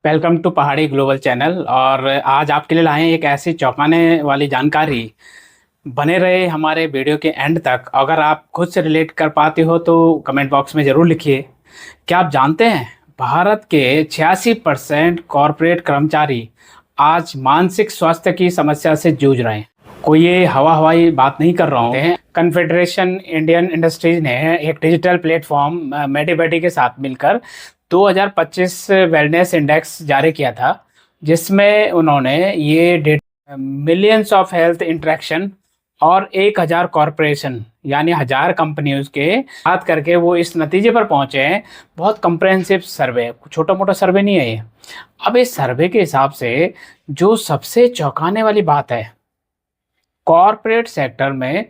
Welcome to पहाड़ी global channel. और आज आपके लिए लाए हैं एक ऐसी चौंकाने वाली जानकारी। बने रहे हमारे वीडियो के एंड तक। अगर आप खुद से रिलेट कर पाते हो तो कमेंट बॉक्स में ज़रूर लिखिए। क्या आप जानते हैं भारत के 86% कॉरपोरेट कर्मचारी आज मानसिक स्वास्थ्य की समस्या से जूझ रहे हैं। कोई ये हवाई बात नहीं कर रहा हूँ। कन्फेडरेशन इंडियन इंडस्ट्रीज ने एक डिजिटल प्लेटफॉर्म मेडिबेटी के साथ मिलकर 2025 वेलनेस इंडेक्स जारी किया था, जिसमें उन्होंने ये मिलियंस ऑफ हेल्थ इंटरेक्शन और 1000 कॉरपोरेशन यानी 1000 कंपनियों के बात करके वो इस नतीजे पर पहुंचे हैं। बहुत कंप्रेहेंसिव सर्वे, छोटा मोटा सर्वे नहीं है ये। अब इस सर्वे के हिसाब से जो सबसे चौंकाने वाली बात है, कॉरपोरेट सेक्टर में,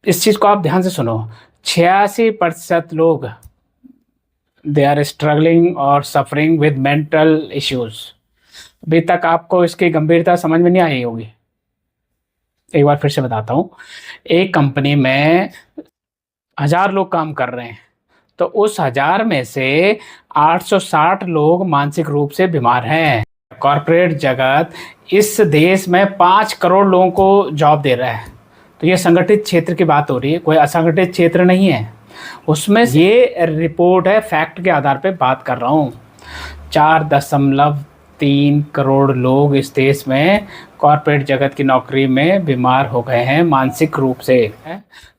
इस चीज को आप ध्यान से सुनो, 86% लोग दे आर स्ट्रगलिंग और सफरिंग विद मेंटल इश्यूज। अभी तक आपको इसकी गंभीरता समझ में नहीं आई होगी। एक बार फिर से बताता हूँ। एक कंपनी में 1000 लोग काम कर रहे हैं, तो उस 1000 में से 860 लोग मानसिक रूप से बीमार हैं। कॉरपोरेट जगत इस देश में 5 करोड़ लोगों को जॉब दे रहा है। तो ये संगठित क्षेत्र की बात हो रही है, कोई असंगठित क्षेत्र नहीं है। उसमें ये रिपोर्ट है, फैक्ट के आधार पे बात कर रहा हूँ। 4.3 करोड़ लोग इस देश में कॉरपोरेट जगत की नौकरी में बीमार हो गए हैं मानसिक रूप से।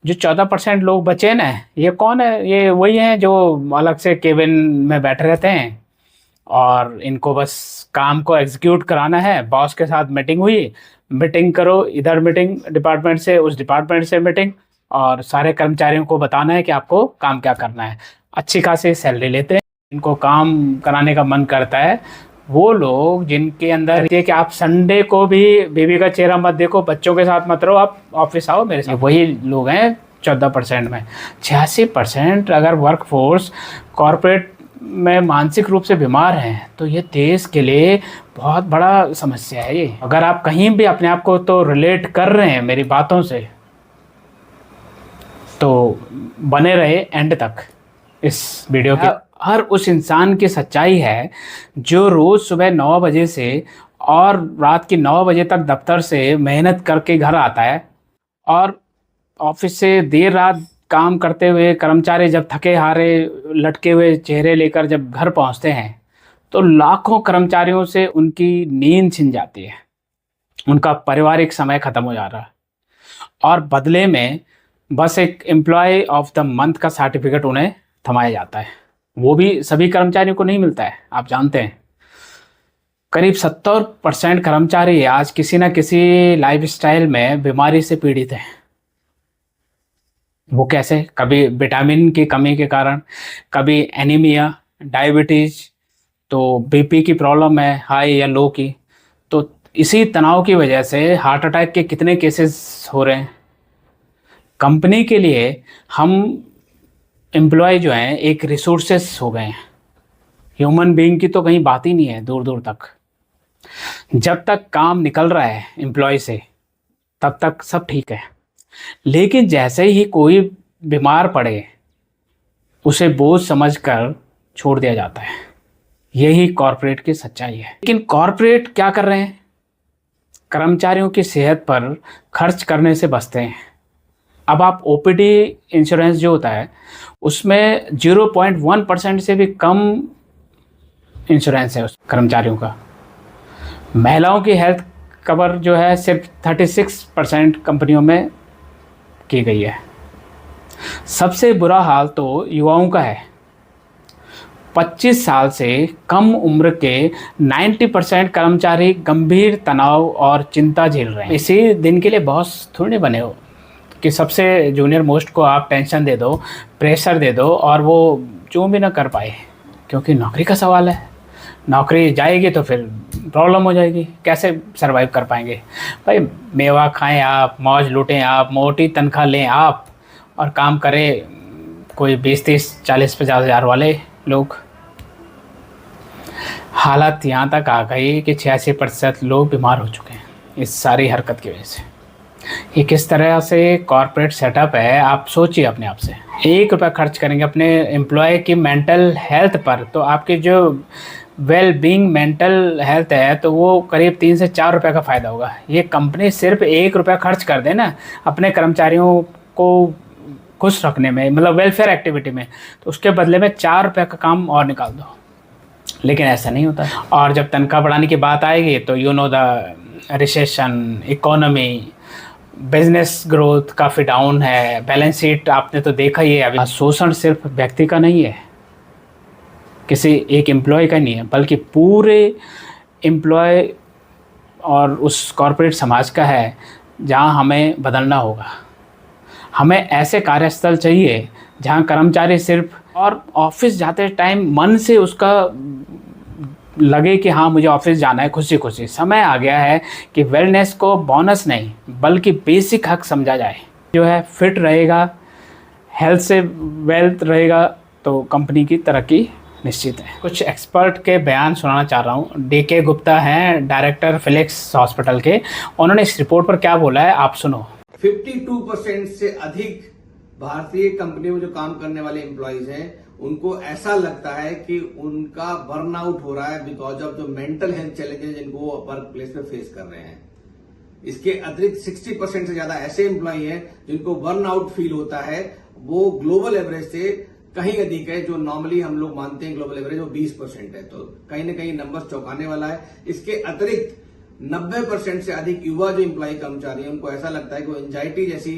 जो 14% लोग बचे ना, ये कौन है? ये वही हैं जो अलग से केबिन में बैठे रहते हैं और इनको बस काम को एग्जीक्यूट कराना है। बॉस के साथ मीटिंग हुई, मीटिंग करो, इधर मीटिंग डिपार्टमेंट से, उस डिपार्टमेंट से मीटिंग, और सारे कर्मचारियों को बताना है कि आपको काम क्या करना है। अच्छी खासी सैलरी लेते हैं, इनको काम कराने का मन करता है। वो लोग जिनके अंदर ये कि आप संडे को भी बेबी का चेहरा मत देखो, बच्चों के साथ मत रहो, आप ऑफिस आओ मेरे साथ, वही लोग हैं 14% में। 86% अगर वर्क फोर्स कॉरपोरेट में मानसिक रूप से बीमार हैं तो ये देश के लिए बहुत बड़ा समस्या है ये। अगर आप कहीं भी अपने आप को तो रिलेट कर रहे हैं मेरी बातों से, तो बने रहे एंड तक इस वीडियो के। हर उस इंसान की सच्चाई है जो रोज़ सुबह 9 बजे से और रात की 9 बजे तक दफ्तर से मेहनत करके घर आता है, और ऑफिस से देर रात काम करते हुए कर्मचारी जब थके हारे लटके हुए चेहरे लेकर जब घर पहुंचते हैं, तो लाखों कर्मचारियों से उनकी नींद छिन जाती है, उनका पारिवारिक समय खत्म हो जा रहा है, और बदले में बस एक एम्प्लॉय ऑफ द मंथ का सर्टिफिकेट उन्हें थमाया जाता है। वो भी सभी कर्मचारियों को नहीं मिलता है, आप जानते हैं। करीब 70% कर्मचारी आज किसी न किसी लाइफस्टाइल में बीमारी से पीड़ित हैं। वो कैसे? कभी विटामिन की कमी के कारण, कभी एनीमिया, डायबिटीज, तो बीपी की प्रॉब्लम है, हाई या लो की। तो इसी तनाव की वजह से हार्ट अटैक के कितने केसेस हो रहे हैं। कंपनी के लिए हम एम्प्लॉय जो हैं एक रिसोर्सेस हो गए हैं, ह्यूमन बीइंग की तो कहीं बात ही नहीं है दूर दूर तक। जब तक काम निकल रहा है एम्प्लॉय से तब तक सब ठीक है, लेकिन जैसे ही कोई बीमार पड़े उसे बोझ समझकर छोड़ दिया जाता है। यही कॉरपोरेट की सच्चाई है। लेकिन कॉरपोरेट क्या कर रहे हैं? कर्मचारियों की सेहत पर खर्च करने से बचते हैं। अब आप ओपीडी इंश्योरेंस जो होता है उसमें 0.1% से भी कम इंश्योरेंस है उस कर्मचारियों का। महिलाओं की हेल्थ कवर जो है सिर्फ 36% कंपनियों में की गई है। सबसे बुरा हाल तो युवाओं का है। 25 साल से कम उम्र के 90% कर्मचारी गंभीर तनाव और चिंता झेल रहे हैं। इसी दिन के लिए बॉस थोड़ी बने हो कि सबसे जूनियर मोस्ट को आप टेंशन दे दो, प्रेशर दे दो और वो जो भी ना कर पाए, क्योंकि नौकरी का सवाल है। नौकरी जाएगी तो फिर प्रॉब्लम हो जाएगी, कैसे सरवाइव कर पाएंगे? भाई मेवा खाएं आप, मौज लूटें आप, मोटी तनख्वाह लें आप, और काम करें कोई 20-30-40-50 हज़ार वाले लोग। हालत यहाँ तक आ गई कि 86% लोग बीमार हो चुके हैं इस सारी हरकत की वजह से। ये किस तरह से कॉरपोरेट सेटअप है, आप सोचिए अपने आप से। 1 रुपया खर्च करेंगे अपने एम्प्लॉय की मेंटल हेल्थ पर, तो आपकी जो वेल बीइंग मेंटल हेल्थ है तो वो करीब 3 से 4 रुपए का फ़ायदा होगा। ये कंपनी सिर्फ 1 रुपया खर्च कर दे ना अपने कर्मचारियों को खुश रखने में, मतलब वेलफेयर एक्टिविटी में, तो उसके बदले में 4 रुपये का काम और निकाल दो। लेकिन ऐसा नहीं होता। और जब तनख्वाह बढ़ाने की बात आएगी तो you know the recession, economy, business growth काफ़ी डाउन है, बैलेंस शीट आपने तो देखा ही है। अभी शोषण सिर्फ व्यक्ति का नहीं है, किसी एक एम्प्लॉय का नहीं है, बल्कि पूरे एम्प्लॉय और उस कॉरपोरेट समाज का है, जहां हमें बदलना होगा। हमें ऐसे कार्यस्थल चाहिए जहां कर्मचारी सिर्फ और ऑफिस जाते टाइम मन से उसका लगे कि हाँ मुझे ऑफिस जाना है खुशी खुशी। समय आ गया है कि वेलनेस को बोनस नहीं बल्कि बेसिक हक समझा जाए। जो है फिट रहेगा, हेल्थ से वेल्थ रहेगा तो कंपनी की तरक्की निश्चित है। कुछ एक्सपर्ट के बयान सुनाना चाह रहा हूँ। DK गुप्ता हैं डायरेक्टर फिलिक्स हॉस्पिटल के। उन्होंने इस रिपोर्ट पर क्या बोला है आप सुनो। 52% से अधिक भारतीय कंपनियों में जो काम करने वाले एम्प्लॉइज हैं उनको ऐसा लगता है कि उनका बर्नआउट हो रहा है बिकॉज ऑफ जो मेंटल हेल्थ चैलेंजेस जिनको वो वर्क प्लेस पे फेस कर रहे हैं। इसके अतिरिक्त 60% से ज्यादा ऐसे एम्प्लॉय हैं जिनको बर्नआउट फील होता है, वो ग्लोबल एवरेज से कहीं अधिक है। जो नॉर्मली हम लोग मानते हैं ग्लोबल एवरेज वो 20% है, तो कहीं ना कहीं नंबर चौंकाने वाला है। इसके अतिरिक्त 90% से अधिक युवा जो एम्प्लॉय कर्मचारी हैं उनको ऐसा लगता है कि वो एंजाइटी जैसी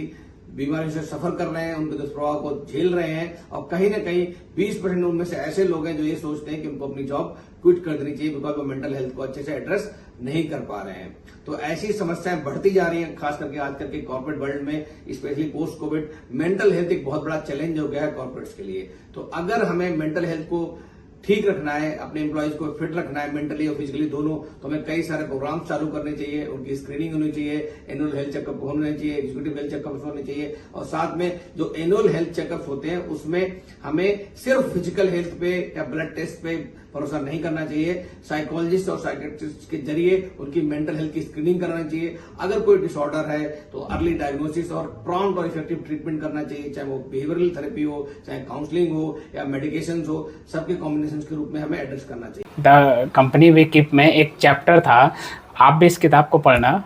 बीमारियों से सफर कर रहे हैं, उनके दुष्प्रभाव को झेल रहे हैं। और कहीं ना कहीं 20% उनमें से ऐसे लोग हैं जो ये सोचते हैं कि उनको अपनी जॉब क्विट कर देनी चाहिए बिकॉज वो मेंटल हेल्थ को अच्छे से एड्रेस नहीं कर पा रहे हैं। तो ऐसी समस्याएं बढ़ती जा रही हैं, खास करके आजकल के कॉर्पोरेट वर्ल्ड में, specially post Covid. Mental health एक बहुत बड़ा चैलेंज हो गया है कॉर्पोरेट्स के लिए। तो अगर हमें मेंटल हेल्थ को ठीक रखना है, अपने एम्प्लॉयज को फिट रखना है मेंटली और फिजिकली दोनों, तो हमें कई सारे प्रोग्राम चालू करने चाहिए। उनकी स्क्रीनिंग होनी चाहिए, एनुअल हेल्थ चेकअप होने चाहिए, एग्जीक्यूटिव हेल्थ चेकअप होने चाहिए। और साथ में जो एनुअल हेल्थ चेकअप होते हैं उसमें हमें सिर्फ फिजिकल हेल्थ पे या ब्लड टेस्ट पे भरोसा नहीं करना चाहिए। साइकोलॉजिस्ट और साइकेट्रिस्ट के जरिए उनकी मेंटल हेल्थ की स्क्रीनिंग करना चाहिए। अगर कोई डिसऑर्डर है तो अर्ली डायग्नोसिस और प्रॉम्प्ट और इफेक्टिव ट्रीटमेंट करना चाहिए, चाहे वो बिहेवियरल थेरेपी हो, चाहे काउंसलिंग हो या मेडिकेशन हो, सबके कॉम्बिनेशन के रूप में हमें एड्रेस करना चाहिए। द कंपनी वी कीप में एक चैप्टर था, आप भी इस किताब को पढ़ना।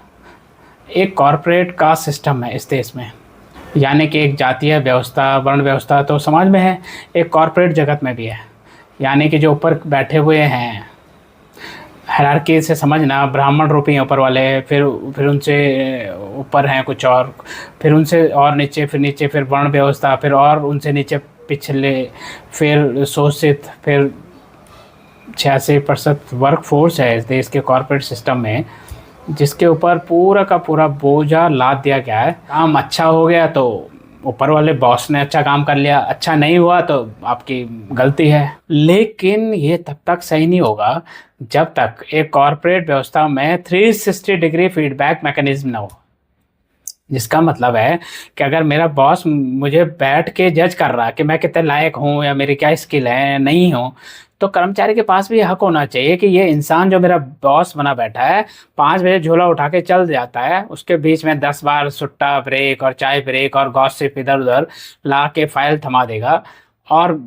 एक कॉरपोरेट कास्ट सिस्टम है इस देश में, यानी कि एक जातीय व्यवस्था, वर्ण व्यवस्था तो समाज में है, एक कॉरपोरेट जगत में भी है। यानी कि जो ऊपर बैठे हुए हैं, हायरार्की से समझना, ब्राह्मण रूपी हैं ऊपर वाले, फिर उनसे ऊपर हैं कुछ और, फिर उनसे और नीचे, फिर नीचे, फिर वर्ण व्यवस्था, फिर और उनसे नीचे पिछले, फिर शोषित, फिर 86% वर्क फोर्स है इस देश के कॉरपोरेट सिस्टम में, जिसके ऊपर पूरा का पूरा बोझा लाद दिया गया है। काम अच्छा हो गया तो ऊपर वाले बॉस ने अच्छा काम कर लिया, अच्छा नहीं हुआ तो आपकी गलती है। लेकिन ये तब तक सही नहीं होगा जब तक एक कॉरपोरेट व्यवस्था में 360 डिग्री फीडबैक मैकेनिज्म ना हो। जिसका मतलब है कि अगर मेरा बॉस मुझे बैठ के जज कर रहा है कि मैं कितने लायक हूँ या मेरी क्या स्किल है, नहीं हूँ, तो कर्मचारी के पास भी हक होना चाहिए कि ये इंसान जो मेरा बॉस बना बैठा है 5 बजे झोला उठा के चल जाता है, उसके बीच में 10 बार सुट्टा ब्रेक और चाय ब्रेक और गॉसिप इधर उधर ला के फाइल थमा देगा और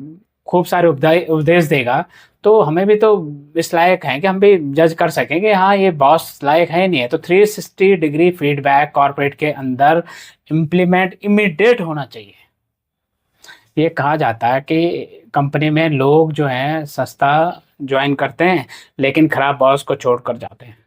खूब सारे उपदेश देगा, तो हमें भी तो इस लायक हैं कि हम भी जज कर सकें कि हाँ ये बॉस लायक है नहीं है। तो 360 डिग्री फीडबैक कॉर्पोरेट के अंदर इम्प्लीमेंट इमीडिएट होना चाहिए। ये कहा जाता है कि कंपनी में लोग जो हैं सस्ता ज्वाइन करते हैं लेकिन खराब बॉस को छोड़ कर जाते हैं,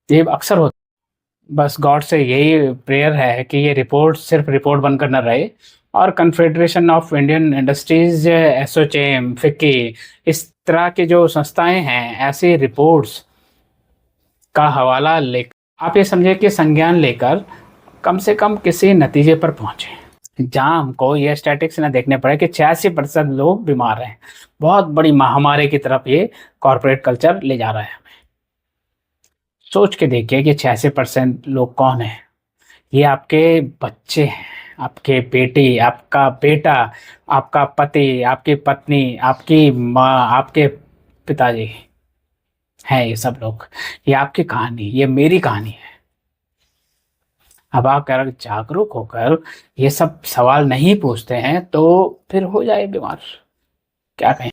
ये अक्सर होता है। बस गॉड से यही प्रेयर है कि ये रिपोर्ट सिर्फ रिपोर्ट बनकर न रहे और confederation of Indian industries, ASSOCHAM, FICCI, इस तरह की जो संस्थाएं हैं ऐसी रिपोर्ट्स का हवाला ले आप ये समझे कि संज्ञान लेकर कम से कम किसी नतीजे पर पहुंचे जहां हमको ये स्टैटिक्स न देखने पड़े कि 86% लोग बीमार हैं। बहुत बड़ी महामारी की तरफ ये कॉर्पोरेट कल्चर ले जा रहा है। सोच के देखिए कि 86% लोग कौन है। ये आपके बच्चे हैं, आपके बेटी, आपका बेटा, आपका पति, आपकी पत्नी, आपकी माँ, आपके पिताजी हैं। ये सब लोग, ये आपकी कहानी, ये मेरी कहानी है। अब आप अगर जागरूक होकर ये सब सवाल नहीं पूछते हैं तो फिर हो जाए बीमार, क्या कहें।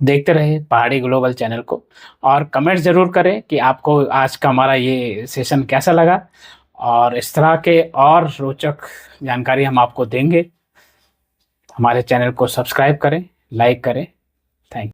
देखते रहे पहाड़ी ग्लोबल चैनल को, और कमेंट ज़रूर करें कि आपको आज का हमारा ये सेशन कैसा लगा, और इस तरह के और रोचक जानकारी हम आपको देंगे। हमारे चैनल को सब्सक्राइब करें, लाइक करें। थैंक